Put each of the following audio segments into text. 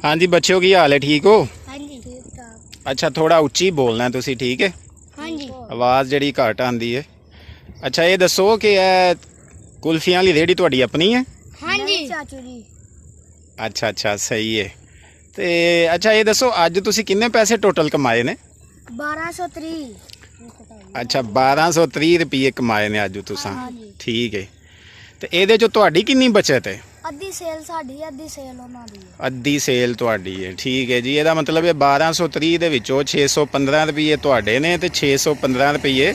हाँ जी बच्चों की हाल है, ठीक हो? हाँ जी ठीक ठाक। अच्छा थोड़ा उच्ची बोलना है तुसी, ठीक है? हाँ जी आवाज़ जड़ी घट आंदी है। अच्छा ये दसो कि कुल्फियां वाली रेहड़ी तुहाडी अपनी है? हाँ जी चाचू जी। अच्छा अच्छा सही है। ते अच्छा ये दसो अज तुसी किन्ने पैसे टोटल कमाए ने? 1230। अच्छा 1230 रुपये कमाए ने अज तुसां, ठीक है। ते एहदे चों तुहाडी किन्नी बचत है? अद्धी सेल साडी, अद्धी सेल उन्हां दी है। अद्धी सेल तुहाडी है, ठीक है जी। ਇਹਦਾ मतलब है 1230 ਦੇ ਵਿੱਚੋਂ 615 ਰੁਪਏ ਤੁਹਾਡੇ ਨੇ ਤੇ 615 ਰੁਪਏ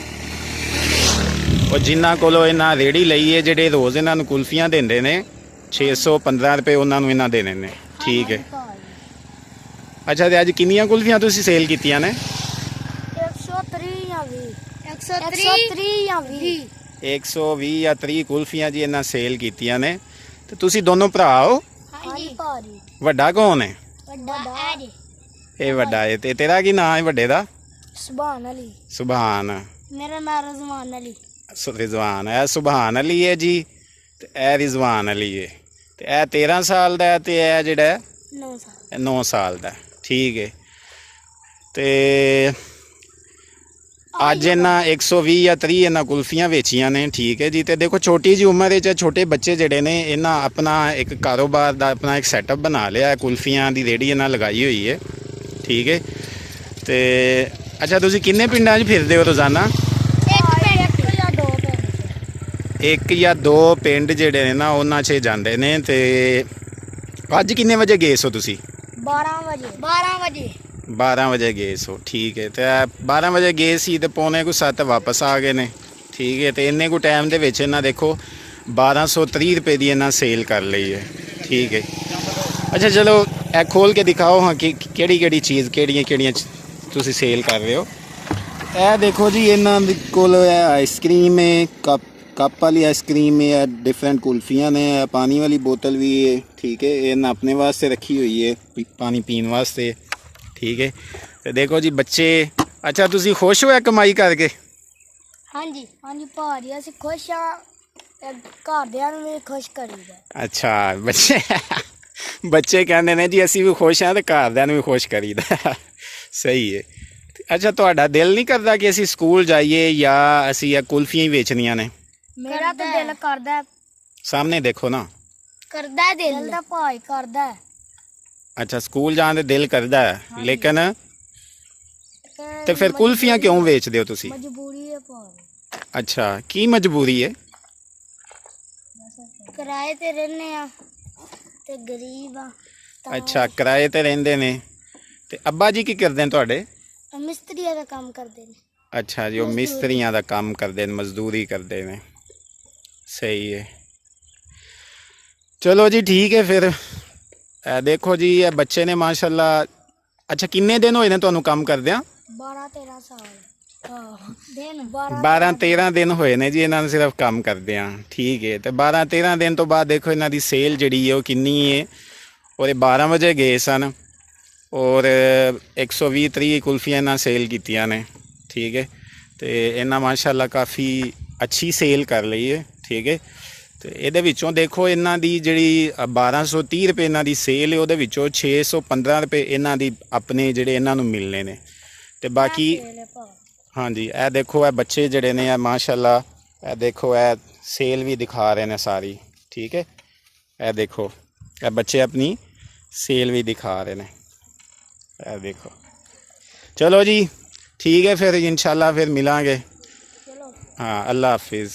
ਉਹ ਜਿਨ੍ਹਾਂ ਕੋਲੋਂ ਇਹਨਾਂ ਰੇੜੀ ਲਈ ਹੈ, ਜਿਹੜੇ ਰੋਜ਼ ਇਹਨਾਂ ਨੂੰ ਕੁਲਫੀਆਂ ਦਿੰਦੇ ਨੇ 615 ਰੁਪਏ ਉਹਨਾਂ ਨੂੰ ਇਹਨਾਂ ਦੇਣੇ ਨੇ, ਠੀਕ ਹੈ। ਅੱਛਾ ਤੇ ਅੱਜ ਕਿੰਨੀਆਂ ਕੁਲਫੀਆਂ ਤੁਸੀਂ ਸੇਲ ਕੀਤੀਆਂ ਨੇ? 130 ਜਾਂ 20। 130 ਜਾਂ 20। 120 ਜਾਂ 30 ਕੁਲਫੀਆਂ ਜੀ ਇਹਨਾਂ ਸੇਲ ਕੀਤੀਆਂ ਨੇ। ਤੇ ਤੁਸੀਂ ਦੋਨੋਂ ਭਰਾ ਹੋ? ਹਾਂਜੀ ਭਾਰੀ। ਵੱਡਾ ਕੌਣ ਹੈ? ਵੱਡਾ ਐ ਜੀ। ਇਹ ਵੱਡਾ ਹੈ। ਤੇ ਤੇਰਾ ਕੀ ਨਾਮ ਹੈ ਵੱਡੇ ਦਾ? ਸੁਭਾਨ ਅਲੀ। ਸੁਭਾਨ। ਮੇਰਾ ਨਾਮ ਰਜ਼ਵਾਨ ਅਲੀ। ਰਿਜ਼ਵਾਨ ਹੈ, ਸੁਭਾਨ ਅਲੀ ਹੈ ਜੀ। ਤੇ ਇਹ ਰਿਜ਼ਵਾਨ ਅਲੀ ਹੈ। ਤੇ ਇਹ 13 ਸਾਲ ਦਾ ਹੈ ਤੇ ਇਹ ਜਿਹੜਾ 9 ਸਾਲ। 9 ਸਾਲ ਦਾ, ਠੀਕ ਹੈ। ਤੇ ਅੱਜ ਇਹਨਾਂ 120 ਜਾਂ 30 ਇਹਨਾਂ ਕੁਲਫੀਆਂ ਵੇਚੀਆਂ ਨੇ, ਠੀਕ ਹੈ ਜੀ। ਤੇ ਦੇਖੋ ਛੋਟੀ ਜੀ ਉਮਰ ਵਿੱਚ ਛੋਟੇ ਬੱਚੇ ਜਿਹੜੇ ਨੇ ਇਹਨਾਂ ਆਪਣਾ ਇੱਕ ਕਾਰੋਬਾਰ ਦਾ ਆਪਣਾ ਇੱਕ ਸੈਟਅਪ ਬਣਾ ਲਿਆ, ਕੁਲਫੀਆਂ ਦੀ ਰੇਹੜੀ ਇਹਨਾਂ ਲਗਾਈ ਹੋਈ ਹੈ, ਠੀਕ ਹੈ। ਤੇ ਅੱਛਾ ਤੁਸੀਂ ਕਿੰਨੇ ਪਿੰਡਾਂ 'ਚ ਫਿਰਦੇ ਹੋ ਰੋਜ਼ਾਨਾ? ਇੱਕ ਜਾਂ ਦੋ ਪਿੰਡ ਜਿਹੜੇ ਨੇ ਨਾ ਉਹਨਾਂ 'ਚ ਜਾਂਦੇ ਨੇ। ਤੇ ਅੱਜ ਕਿੰਨੇ ਵਜੇ ਗਏ ਸੋ ਤੁਸੀਂ? 12 ਵਜੇ। 12 ਵਜੇ। 12 ਵਜੇ ਗਏ ਸੋ, ਠੀਕ ਹੈ। ਤੇ 12 ਵਜੇ ਗਏ ਸੀ ਤੇ ਪੌਣੇ ਕੁ 7 ਵਾਪਸ ਆ ਗਏ ਨੇ, ਠੀਕ ਹੈ। ਤੇ ਇੰਨੇ ਕੁ ਟਾਈਮ ਦੇ ਵਿੱਚ ਇਹਨਾਂ ਦੇਖੋ 1230 ਰੁਪਏ ਦੀ ਇਹਨਾਂ ਸੇਲ ਕਰ ਲਈ ਹੈ, ਠੀਕ ਹੈ। ਅੱਛਾ ਚਲੋ ਇਹ ਖੋਲ ਕੇ ਦਿਖਾਓ ਹਾਂ ਕਿ ਕਿਹੜੀ ਕਿਹੜੀ ਚੀਜ਼ ਕਿਹੜੀਆਂ ਤੁਸੀਂ ਸੇਲ ਕਰ ਰਹੇ ਹੋ। ਇਹ ਦੇਖੋ ਜੀ ਇਹਨਾਂ ਦੇ ਕੋਲ ਆਈਸਕ੍ਰੀਮ ਹੈ, ਕੱਪ ਵਾਲੀ ਆਈਸਕ੍ਰੀਮ है, डिफरेंट कुल्फियाँ ने, पानी वाली बोतल भी है, ठीक है। ये ना अपने वास्ते रखी हुई है पानी पीने वास्ते, ठीक है। तो देखो जी बच्चे, अच्छा तुसी खुश हो कमाई करके? हाँ जी हाँ जी भारी, ਅਸੀਂ खुश हाँ, ਘਰਦਿਆਂ ਨੂੰ ਵੀ खुश ਕਰੀਦਾ। अच्छा बच्चे कहते ने जी असी भी खुश हाँ तो घरदिਆਂ ਨੂੰ भी खुश करीदा, सही है। अच्छा ਤੁਹਾਡਾ दिल नहीं करता कि ਅਸੀਂ स्कूल जाइए या ਅਸੀਂ ਇਹ ਕੁਲਫੀਆਂ ਹੀ ਵੇਚਣੀਆਂ ਨੇ? मेरा तो दिल करदा है। सामने देखो ना। करदा है दिल दा भाई करदा है। अच्छा स्कूल जाने दिल करता है, लेकिन तो फिर कुल्फियां क्यों बेचते हो तुसी? मजबूरी है भाई। अच्छा की मजबूरी है? किराए ते रहने आ ते गरीब आ। अच्छा किराए ते रहंदे ने। ते अब्बा जी की करदे ने तुहाडे? मिस्त्रियां दा काम करदे ने। अच्छा जी वो मिस्त्रियां दा काम करदे ने, मजदूरी करदे ने, सही है। चलो जी ठीक है फिर। देखो जी ये बच्चे ने माशाल्लाह। अच्छा किन्ने दिन होए ने तुहानू काम करदे? 12-13 साल। 12-13 दिन होए ने जी इन्हां नूं सिर्फ काम करदे, ठीक है। तो 12-13 दिन तो बाद देखो इन्हां दी सेल जिहड़ी है वो किन्नी है। और 12 बजे गए सन और 120-30 कुल्फियां इन्हां सेल कीतियां ने, ठीक है। तो इन्हां माशाल्लाह काफ़ी अच्छी सेल कर ली है, ठीक है। तो ਇਹਦੇ ਵਿੱਚੋਂ ਦੇਖੋ ਇਹਨਾਂ ਦੀ ਜਿਹੜੀ 1230 ਰੁਪਏ ਇਹਨਾਂ ਦੀ ਸੇਲ ਹੈ, ਉਹਦੇ ਵਿੱਚੋਂ 615 ਰੁਪਏ ਇਹਨਾਂ ਦੀ ਆਪਣੇ ਜਿਹੜੇ ਇਹਨਾਂ ਨੂੰ ਮਿਲਨੇ ਨੇ। ਤੇ ਬਾਕੀ ਹਾਂਜੀ ਇਹ ਦੇਖੋ ਇਹ ਬੱਚੇ ਜਿਹੜੇ ਨੇ ਇਹ ਮਾਸ਼ਾਅੱਲਾ ਇਹ ਦੇਖੋ ਇਹ ਸੇਲ ਵੀ ਦਿਖਾ ਰਹੇ ਨੇ ਸਾਰੀ, ਠੀਕ ਹੈ। ਇਹ ਦੇਖੋ ਇਹ ਬੱਚੇ ਆਪਣੀ ਸੇਲ ਵੀ ਦਿਖਾ ਰਹੇ ਨੇ, ਇਹ ਦੇਖੋ। चलो जी ठीक है फिर इंशाल्लाह फिर मिलांगे। हाँ अल्लाह हाफिज़।